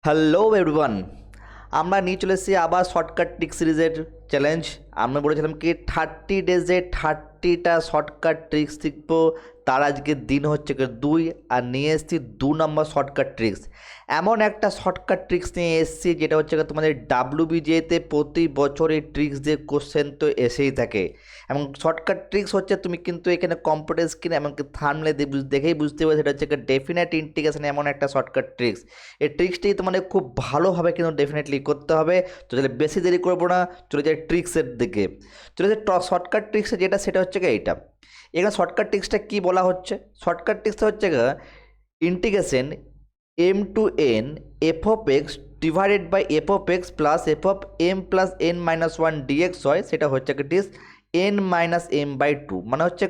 Hello everyone, আমরা নিয়ে চলে এসেছি আবার শর্টকাট ট্রিক সিরিজের চ্যালেঞ্জ। আমরা বলেছিলাম কি 30 ডেজে 30টা শর্টকাট ট্রিক্স শিখবো। তার আজকে দিন হচ্ছে কি 2, আর নিয়ে এসেছি 2 নম্বর শর্টকাট ট্রিক্স। এমন একটা শর্টকাট ট্রিক্স নিয়ে এসেছি যেটা হচ্ছে কি তোমাদের ডাব্লিউবিজেতে প্রতি বছর এই ট্রিক্স দিয়ে কোশ্চেন তো এসেই থাকে। এবং শর্টকাট ট্রিক্স হচ্ছে তুমি কিন্তু এখানে কম্পিউটার স্ক্রিন এমনকি থাম্বনেল দেখেই বুঝতে পারবে সেটা হচ্ছে ডেফিনেট ইন্টিগ্রেশন এমন একটা শর্টকাট ট্রিক্স। এই ট্রিক্সটি তোমাদের খুব ভালোভাবে কিন্তু ডেফিনেটলি করতে হবে। তো তাহলে বেশি দেরি করবো না, চলে যায় ট্রিক্সের দিকে। চলে যায় শর্টকাট ট্রিক্স যেটা, সেটা হচ্ছে এইটা। এখানে শর্টকাট ট্রিক্সটা কি বলা হচ্ছে? শর্টকাট ট্রিক্সটা হচ্ছে integration M to N F of X divided by F of X plus F of M plus N minus one DX হয়, সেটা হচ্ছে কি টিস N minus M by two, মানে হচ্ছে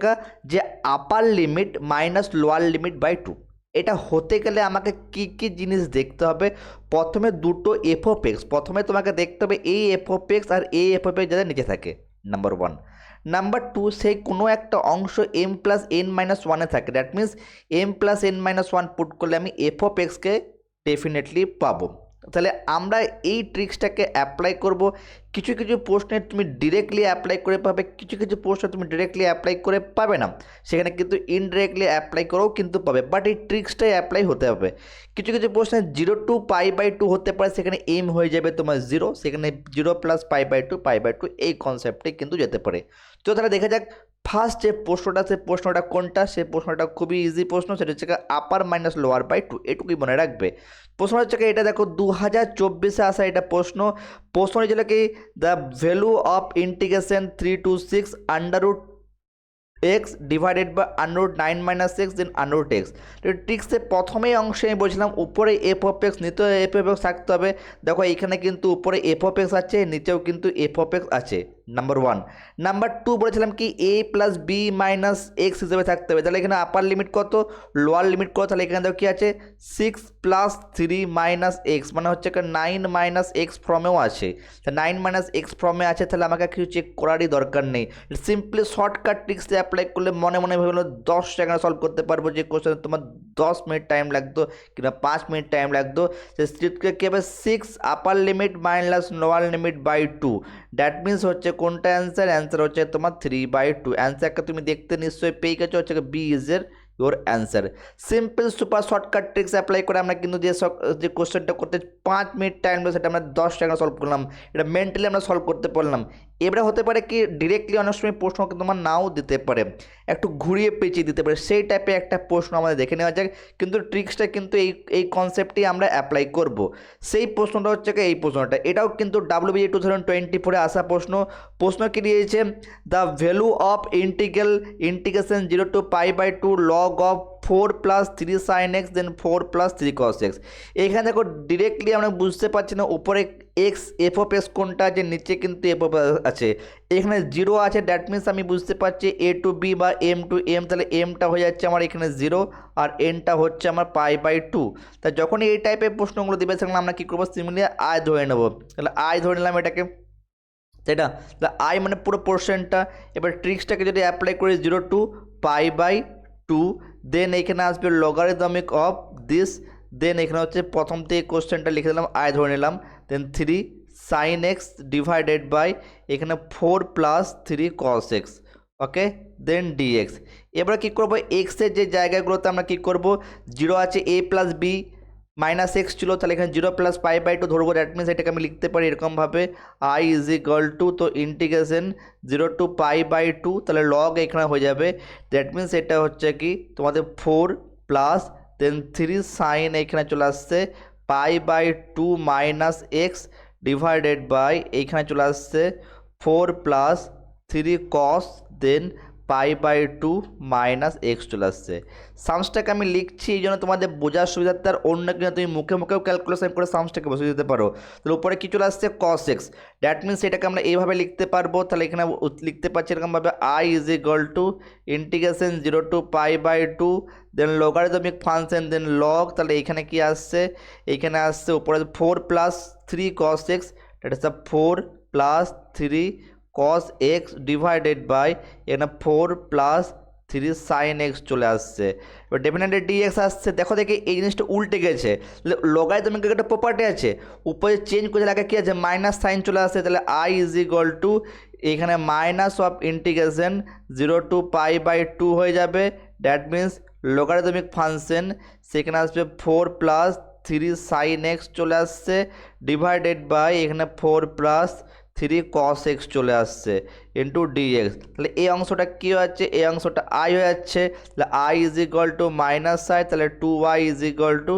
যে upper limit minus lower limit by two. এটা হতে গেলে আমাকে কি কি জিনিস দেখতে হবে? প্রথমে দুটো এফ অফ এক্স, প্রথমে তোমাকে দেখতে হবে এই এফ অফ এক্স আর এই এফ অফ এক্স যাতে নিচে থাকে, নাম্বার ওয়ান। নাম্বার টু, সেই কোনো একটা অংশ এম প্লাস এন মাইনাস ওয়ানে থাকে, that means M plus N minus one put করলে আমি এফ অফ এক্সকে ডেফিনেটলি পাবো। তাহলে আমরা এই ট্রিক্সটাকে অ্যাপ্লাই করব। কিছু কিছু প্রশ্নে তুমি ডিরেক্টলি অ্যাপ্লাই করে পাবে, কিছু কিছু প্রশ্নে তুমি ডিরেক্টলি অ্যাপ্লাই করে পাবে না, সেখানে কিন্তু ইনডিরেক্টলি অ্যাপ্লাই করেও কিন্তু পাবে, বাট এই ট্রিক্সটাই অ্যাপ্লাই হতে হবে। কিছু কিছু প্রশ্নে 0 to π/2 হতে পারে, সেখানে এম হয়ে যাবে তোমার 0, সেখানে 0 + π/2 এই কনসেপ্টে কিন্তু যেতে পারে। তো তাহলে দেখা যাক ফার্স্ট যে প্রশ্নটা, সে প্রশ্নটা কোনটা? সে প্রশ্নটা খুবই ইজি প্রশ্ন, সেটা হচ্ছে আপার মাইনাস লোয়ার বাই টু, এটুকুই মনে রাখবে। প্রশ্ন হচ্ছে এটা দেখো 2024-এ আসা এটা প্রশ্ন। প্রশ্ন হয়েছিল কি the value of integration 3 to 6 under x divided by √9 - x then √x। ট্রিক্সের প্রথমেই অংশে আমি বলছিলাম উপরে এফ অফ এক্স, নিচে এফ অফ এক্স থাকতে হবে। দেখো এখানে কিন্তু উপরে এফ অফ এক্স আছে, নিচেও কিন্তু এফ অফ এক্স আছে, নাম্বার ওয়ান। নাম্বার টু বলেছিলাম কি a + b - x হিসেবে থাকতে হবে। তাহলে এখানে আপার লিমিট কত, লোয়ার লিমিট কত? তাহলে এখানে দেখো কি আছে 6 + 3 - x, মানে হচ্ছে 9 - x ফর্মেও আছে। 9 - x ফর্মে আছে, তাহলে আমাকে কিছু চেক করারই দরকার নেই। সিম্পলি শর্টকাট ট্রিক্স অ্যাপ্লাই করলে মনে মনে ভেবে 10 সেকেন্ড সলভ করতে পারবো, যে কোশ্চেন তোমার 10 মিনিট টাইম লাগতো কিংবা 5 মিনিট টাইম লাগতো। সে স্ট্রিটকে কী হবে 6 upper limit minus lower limit by 2, that means হচ্ছে কোনটা অ্যান্সার? অ্যান্সার হচ্ছে তোমার 3/2। অ্যান্সারটা তুমি দেখতে নিশ্চয়ই পেয়ে গেছো, হচ্ছে বি ইজ এর your answer. Simple super shortcut tricks apply করে আমরা কিন্তু যে কোশ্চেনটা করতে 5 মিনিট টাইম লাগবে, সেটা আমরা 10 সেকেন্ড সলভ করলাম। এটা মেন্টালি আমরা সলভ করতে পারলাম। এবারে হতে পারে কি ডিরেক্টলি অনেক সময় প্রশ্ন তোমার নাও দিতে পারে, একটু ঘুরিয়ে পেঁচিয়ে দিতে পারে, সেই টাইপের একটা প্রশ্ন আমাদের দেখে নেওয়া যাক। কিন্তু ট্রিক্সটা কিন্তু এই কনসেপ্টেই আমরা অ্যাপ্লাই করব। সেই প্রশ্নটা হচ্ছে এই প্রশ্নটা, এটাও কিন্তু WBA 2024-এ আসা প্রশ্ন। প্রশ্ন কি দিয়েছে? The value of integration 0 to π/2 log of 4 + 3 sin x then 4 + 3 cos x। এখানে দেখো ডিরেক্টলি আমরা বুঝতে পারছি না উপরে এক্স এফ অফ এক্স কোনটা আছে, নিচে কিন্তু এফ অফ আছে, এখানে 0 আছে, দ্যাট মিনস আমি বুঝতে পারছি a to b বা m to m। তাহলে এমটা হয়ে যাচ্ছে আমার এখানে 0 আর এনটা হচ্ছে আমার π/2। তা যখনই এই টাইপের প্রশ্নগুলো দিবে সেখানে আমরা কী করবো? সিমিলার আই ধরে নেবো। তাহলে আই ধরে নিলাম এটাকে, তাই না? তাহলে আই মানে পুরো পোর্শনটা। এবার ট্রিক্সটাকে যদি অ্যাপ্লাই করি 0 to π/2, দেন এখানে আসবে লগারিদমিক অফ দিস, দেন এখানে হচ্ছে প্রথম থেকে কোশ্চেনটা লিখে দিলাম, আই ধরে নিলাম, দেন 3 sin x ডিভাইডেড বাই এখানে 4 + 3 cos x, ওকে, দেন ডিএক্স। এবার কী করবো? এক্সের যে জায়গাগুলোতে আমরা কী করব, 0 আছে a + b -x ছিল, তাহলে এখানে 0 + π/2 ধরবো, দ্যাট মিনস এটাকে আমি লিখতে পারি এরকমভাবে i = তো ইন্টিগ্রেশন 0 to π/2, তাহলে লগ এখানে হয়ে যাবে, দ্যাট মিনস এটা হচ্ছে কি তোমাদের 4 প্লাস দেন 3 সাইন এখানে চলে আসছে π/2 - x ডিভাইডেড বাই এইখানে চলে আসছে 4 + 3 cos দেন π/2 - x চলে আসছে। সামসটাকে আমি লিখছি এই জন্য তোমাদের বোঝার সুবিধার্থে, আর অন্য কিনা তুমি মুখে মুখেও ক্যালকুলেশন করে সামসটাকে বসে দিতে পারো। তাহলে উপরে কি চলে আসছে cos x, দ্যাট মিনস এটাকে আমরা এইভাবে লিখতে পারবো। তাহলে এখানে লিখতে পারছি এরকমভাবে i = integration 0 to π/2 then logarithmic function then log, তাহলে এখানে কি আসছে? এখানে আসছে উপরে 4 + 3 cos x, that is 4 + 3 cos x divided by এখানে 4 + 3 sin x চলে আসছে। এবার ডেফিনেটলি ডিএক্স আসছে। দেখো দেখি এই জিনিসটা উল্টে গেছে, লগারিদমিকের একটা প্রপার্টি আছে, উপরে চেঞ্জ করে আগে কী আছে মাইনাস সাইন চলে আসছে, তাহলে আই ইজ ইকুয়াল টু এখানে মাইনাস অফ ইন্টিগ্রেশন 0 to π/2 হয়ে যাবে। দ্যাট মিন্স লগারিদমিক ফাংশন সেখানে আসবে 4 + 3 sin x চলে আসছে ডিভাইডেড বাই এখানে 4 + 3 cos x চলে আসছে ইন্টু ডিএক্স। তাহলে এই অংশটা কী হচ্ছে, এই অংশটা আই হয়ে যাচ্ছে, তাহলে I is equal to minus I, তাহলে 2y ইজ ইকুয়াল টু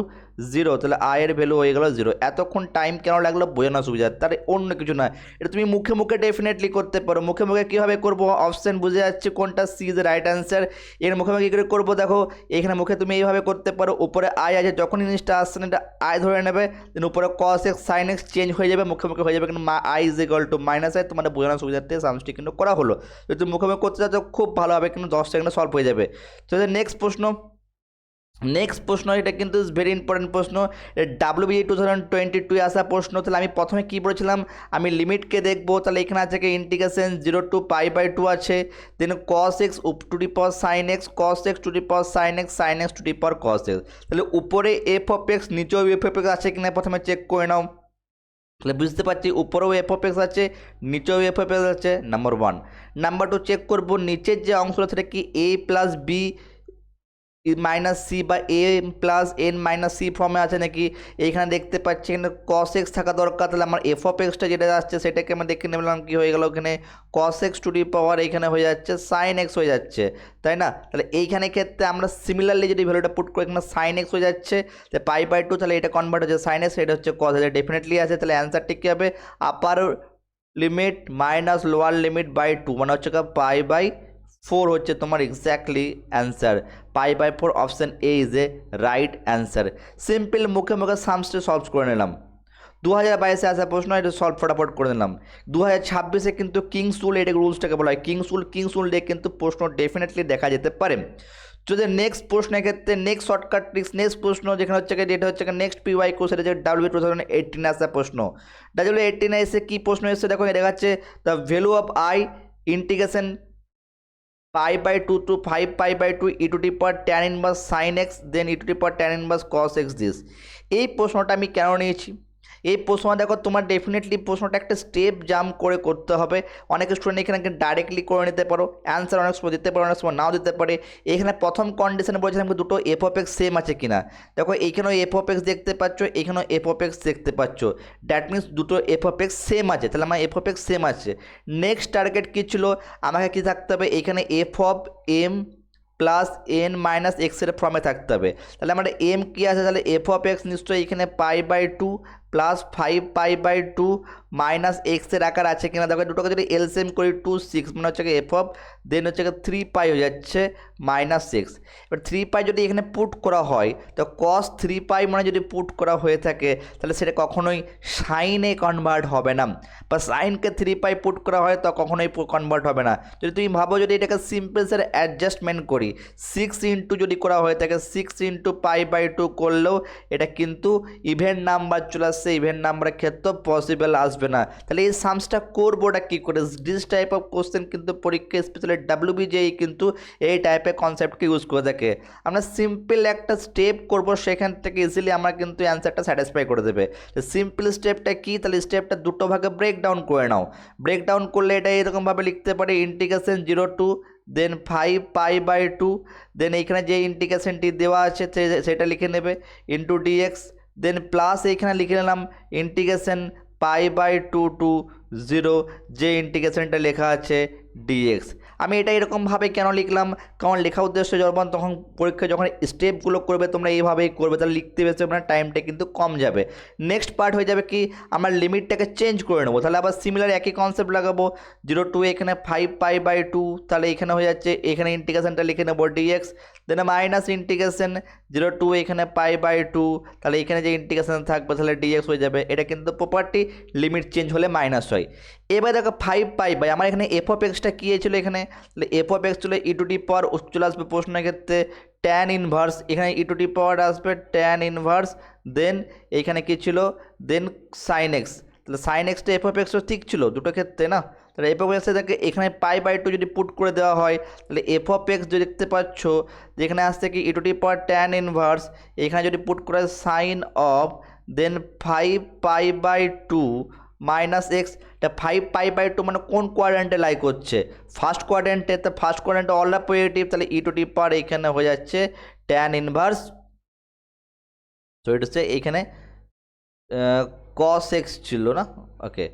0, তাহলে আই এর ভ্যালু হয়ে গেল 0। এতক্ষণ টাইম কেন লাগলো বোঝানো সুবিধা, তার অন্য কিছু না, এটা তুমি মুখে মুখে ডেফিনেটলি করতে পারো। মুখে মুখে কীভাবে করবো, অপশান বুঝে যাচ্ছে কোনটা সি ইজ রাইট অ্যান্সার। এর মুখে মুখে কী করে করবো, দেখো এখানে মুখে তুমি এইভাবে করতে পারো, উপরে আই আছে, যখন জিনিসটা আসছে না এটা আই ধরে নেবে, দেন উপরে cos x sin x change হয়ে যাবে, মুখে মুখে হয়ে যাবে কিন্তু I is equal to minus I. তোমাদের বোঝানোর সুবিধার্থে সামসটি কিন্তু করা হলো। যদি তুমি মুখে মুখে করতে চাও খুব ভালো হবে, কিন্তু 10 সেকেন্ডে সলভ হয়ে যাবে। তো নেক্সট প্রশ্ন, এটা কিন্তু ভেরি ইম্পর্টেন্ট প্রশ্ন, WBE 2022 আসা প্রশ্ন। তাহলে আমি প্রথমে কী বলেছিলাম, আমি লিমিটকে দেখবো, তাহলে এখানে আছে কি ইন্টিগ্রেশন 0 to π/2 আছে, দেন cos x two the power sin x, cos x two the power sin x, sin x two the power cos x। তাহলে উপরে f of x নিচেও f of x আছে কিনা প্রথমে চেক করে নাও। তাহলে বুঝতে পারছি উপরেও f of x আছে, নিচেও f of x আছে, নাম্বার 1। নাম্বার 2 চেক করবো নিচের যে অংশটা সেটা কি a + b মাইনাস সি বা এ প্লাস এন মাইনাস সি ফর্মে আছে নাকি। এইখানে দেখতে পাচ্ছি এখানে cos x থাকা দরকার, তাহলে আমার এফ অফ এক্সটা যেটা আসছে সেটাকে আমি দেখে নিলাম কি হয়ে গেল, এখানে cos x two the power এখানে হয়ে যাচ্ছে sin x হয়ে যাচ্ছে, তাই না। তাহলে এইখানে ক্ষেত্রে আমরা সিমিলারলি যদি ভ্যালুটা পুট করি এখানে sin x হয়ে যাচ্ছে, তাহলে π/2, তাহলে এটা কনভার্ট হচ্ছে sin x, এটা হচ্ছে cos x, ডেফিনেটলি আছে। তাহলে অ্যান্সারটি কী হবে, upper limit minus lower limit by 2, মানে হচ্ছে π/4 হচ্ছে তোমার exactly answer. π/4 option A is A right answer. Simple মুখে মুখে সামসটি সলভ করে নিলাম। 2022-এ আসা প্রশ্ন, এটা সলভ ফটাফট করে নিলাম। 2026-এ কিন্তু কিংস রুল, এটা রুলসটাকে বলা হয় কিংস রুল দিয়ে কিন্তু প্রশ্ন ডেফিনেটলি দেখা যেতে পারে। যদি নেক্সট প্রশ্নের ক্ষেত্রে নেক্সট শর্টকাট ট্রিক্স, নেক্সট প্রশ্ন যেখানে হচ্ছে যেটা হচ্ছে নেক্সট PY কোর্স, এটা যে WBE 2018 আসা প্রশ্ন। WBE 18 এসে কী প্রশ্ন এসেছে দেখো, দেখাচ্ছে the value of I integration π/2 to 5π/2 e to the power tan inverse sin x then e to the power tan inverse cos x this। এই প্রশ্নটা আমি কেন নিয়েছি, এই প্রশ্ন দেখো তোমার ডেফিনেটলি প্রশ্নটা একটা স্টেপ জাম্প করে করতে হবে। অনেক স্টুডেন্ট এখানে ডাইরেক্টলি করে নিতে পারো, অ্যান্সার অনেক সময় দিতে পারো, অনেক সময় নাও দিতে পারে। এখানে প্রথম কন্ডিশনে বলছিলাম দুটো এফ অফ এক্স সেম আছে কিনা। দেখো এইখানেও এফ অফ এক্স দেখতে পাচ্ছ, এখানেও এফ অফ এক্স দেখতে পাচ্ছ, দ্যাট মিনস দুটো এফ অফ এক্স সেম আছে, তাহলে আমার এফ অফ এক্স সেম আছে। নেক্সট টার্গেট কী ছিল, আমাকে কী থাকতে হবে, এখানে f of M plus N minus এক্সের ফর্মে থাকতে হবে। তাহলে আমার এম কী আছে, তাহলে এফ অফ এক্স নিশ্চয়ই এখানে π/2 প্লাস 5π/2 মাইনাস এক্সের আকার আছে কিনা। দেখো দুটোকে যদি এলসিএম করি 2 6, মানে হচ্ছে এফ অফ দেন হচ্ছে 3π হয়ে যাচ্ছে মাইনাস এক্স। এবার 3π যদি এখানে পুট করা হয় তো cos 3π মানে যদি পুট করা হয়ে থাকে তাহলে সেটা কখনোই সাইনে কনভার্ট হবে না, বা সাইনকে 3π পুট করা হয় তো কখনোই কনভার্ট হবে না। যদি তুমি ভাবো যদি এটাকে সিম্পল স্যার অ্যাডজাস্টমেন্ট করি 6 ইন্টু যদি করা হয়ে থাকে 6 ইন্টু π/2 করলেও এটা কিন্তু ইভেন নাম্বার চলে আসছে, ইভেন নাম্বারের ক্ষেত্রে পসিবল আসবে না। তাহলে এই সামসটা করবোটা কী করে, দিস টাইপ অফ কোশ্চেন কিন্তু পরীক্ষা স্পেশালি WBJE কিন্তু এই টাইপের কনসেপ্টকে ইউজ করে থাকে। আমরা সিম্পল একটা স্টেপ করব, সেখান থেকে ইজিলি আমরা কিন্তু অ্যান্সারটা স্যাটিসফাই করে দেবে। তো সিম্পল স্টেপটা কী, তাহলে স্টেপটা দুটো ভাগে ব্রেকডাউন করে নাও। ব্রেকডাউন করলে এটা এরকমভাবে লিখতে পারি ইন্টিগ্রেশন 0 to দেন 5π/2 দেন এইখানে যে ইন্টিগ্রেশনটি দেওয়া আছে সেটা লিখে নেবে ইন্টু ডিএক্স, দেন প্লাস এইখানে লিখে নিলাম ইন্টিগ্রেশন π/2 to 0 যে ইন্টিগ্রেশনটা লেখা আছে ডিএক্স। আমি এটা এরকমভাবে কেন লিখলাম, কারণ লেখা উদ্দেশ্য যখন তখন পরীক্ষা যখন স্টেপগুলো করবে তোমরা এইভাবেই করবে, তাহলে লিখতে বেশি আপনার টাইমটা কিন্তু কম যাবে। নেক্সট পার্ট হয়ে যাবে কি, আমার লিমিটটাকে চেঞ্জ করে নেবো, তাহলে আবার সিমিলার একই কনসেপ্ট লাগাবো 0 to এখানে 5π/2, তাহলে এখানে হয়ে যাচ্ছে এখানে ইন্টিগ্রেশনটা লিখে নেবো dx, then minus integration 0 to এখানে π/2, তাহলে এখানে যে ইন্টিগ্রেশন থাকবে তাহলে ডিএক্স হয়ে যাবে। এটা কিন্তু প্রপার্টি লিমিট চেঞ্জ হলে মাইনাস হয়। এবার দেখো 5π আমার এখানে এফ অফ এক্সটা কী ছিল, এখানে এফ অফ এক্স ছিল ই টু দি পাওয়ার চলে আসবে প্রশ্নের ক্ষেত্রে ট্যান ইনভার্স, এখানে ই টু দি পাওয়ার আসবে ট্যান ইনভার্স, দেন এইখানে কী ছিল দেন সাইন এক্স, তাহলে সাইন এক্সটা এফ অফ এক্সও ঠিক ছিল দুটো ক্ষেত্রে না, তাহলে এফ অফ এক্স থেকে এখানে পাই বাই টু যদি পুট করে দেওয়া হয় তাহলে এফ অফ এক্স যদি দেখতে পাচ্ছ যেখানে আসছে কি E to the power tan inverse, এখানে যদি পুট করে sine of then 5 pi by 2 minus X. এটা 5 পাই বাই 2 মানে কোন কোয়াড্রেন্টে লাই করছে? ফার্স্ট কোয়াড্রেন্টে। তো ফার্স্ট কোয়াড্রেন্টে অল আর পজিটিভ, তাহলে ই টু দি পাওয়ার এখানে হয়ে যাচ্ছে ট্যান ইনভার্স, তো এটা হচ্ছে এইখানে কস এক্স ছিল না, ওকে,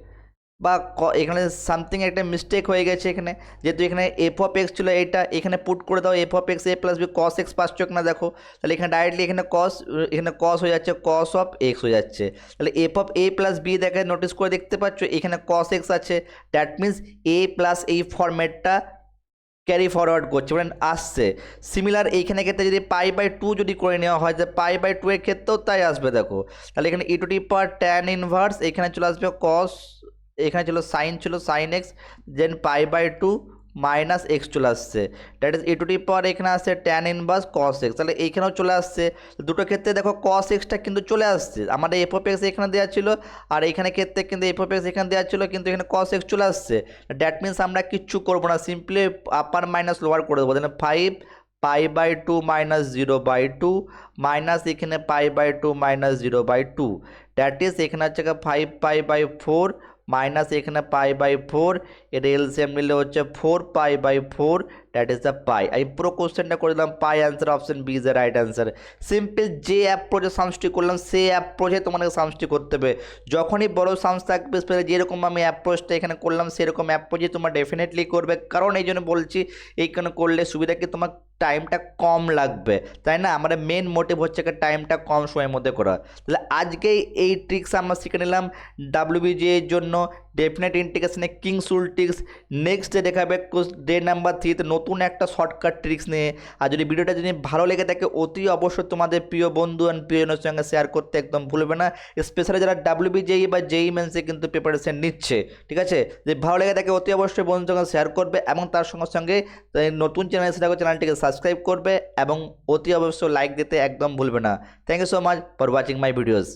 বা এখানে সামথিং একটা মিস্টেক হয়ে গেছে এখানে, যেহেতু এখানে এফ অফ এক্স ছিল এইটা, এখানে পুট করে দাও f of x a plus b cos x পাচ্ছ না দেখো, তাহলে এখানে ডাইরেক্টলি এখানে কস হয়ে যাচ্ছে, কস অফ এক্স হয়ে যাচ্ছে। তাহলে f of a plus b দেখে নোটিস করে দেখতে পাচ্ছ এখানে কস এক্স আছে, দ্যাট মিনস এ প্লাস এই ফরম্যাটটা ক্যারি ফরওয়ার্ড করছে মানে আসছে। সিমিলার এইখানে ক্ষেত্রে যদি পাই বাই 2 যদি করে নেওয়া হয় যে পাই বাই 2 এর ক্ষেত্রেও তাই আসবে দেখো, তাহলে এখানে E to the power tan inverse, এখানে চলে আসবে কস, এখানে ছিল sine X, then pi by 2 minus X চলে আসছে, that is E to the power এখানে আসছে ট্যান ইনভার্স কস এক্স, তাহলে এইখানেও চলে আসছে। দুটো ক্ষেত্রে দেখো কস এক্সটা কিন্তু চলে আসছে, আমাদের এফ অফ এক্স এখানে দেওয়া ছিল আর এইখানে ক্ষেত্রে কিন্তু এফ অফ এক্স এখানে দেওয়া ছিল, কিন্তু এখানে কস এক্স চলে আসছে। দ্যাট মিনস আমরা কিচ্ছু করবো না, সিম্পলি আপার মাইনাস লোয়ার করে দেবো, then 5 pi by 2 minus 0/2 minus এখানে pi by 2 minus 0/2, that is এখানে হচ্ছে 5 পাই বাই 4 মাইনাস এখানে পাই বাই 4, এর এলসিএম নিলে হচ্ছে 4 pi by 4, that is the pi. আমি পুরো কোশ্চেনটা করে দিলাম pi, answer option B is the right answer. Simple যে অ্যাপ্রোচে সামষ্টি করলাম সেই অ্যাপ্রোচে তোমাকে সামষ্টি করতে হবে। যখনই বড় সামস থাকবে যেরকম আমি অ্যাপ্রোচটা এখানে করলাম সেরকম অ্যাপ্রোচে তোমরা ডেফিনেটলি করবে, কারণ এই জন্য বলছি এইখানে করলে সুবিধা কি তোমার টাইমটা কম লাগবে, তাই না? আমাদের মেন মোটিভ হচ্ছে টাইমটা কম সময়ের মধ্যে করা। তাহলে আজকে এই ট্রিক্স আমরা শিখে নিলাম ডাব্লিউবিজি এর জন্য ডেফিনেট ইন্টিগ্রেশনে king's rule tricks. Next day দেখাবে ডে নাম্বার 3 নতুন একটা শর্টকাট ট্রিক্স নিয়ে। আর যদি ভিডিওটা যদি ভালো লেগে থাকে অতি অবশ্যই তোমাদের প্রিয় বন্ধু অ্যান্ড প্রিয়জনের সঙ্গে শেয়ার করতে একদম ভুলবে না, স্পেশালি যারা ডাব্লিউবিজেই বা জেই মেন্সে কিন্তু প্রিপারেশন নিচ্ছে, ঠিক আছে? যদি ভালো লেগে থাকে অতি অবশ্যই বন্ধুর সঙ্গে শেয়ার করবে এবং তার সঙ্গে সঙ্গে নতুন চ্যানেল সেটা চ্যানেলটিকে সাবস্ক্রাইব করবে এবং অতি অবশ্যই লাইক দিতে একদম ভুলবে না। Thank you so much for watching my videos.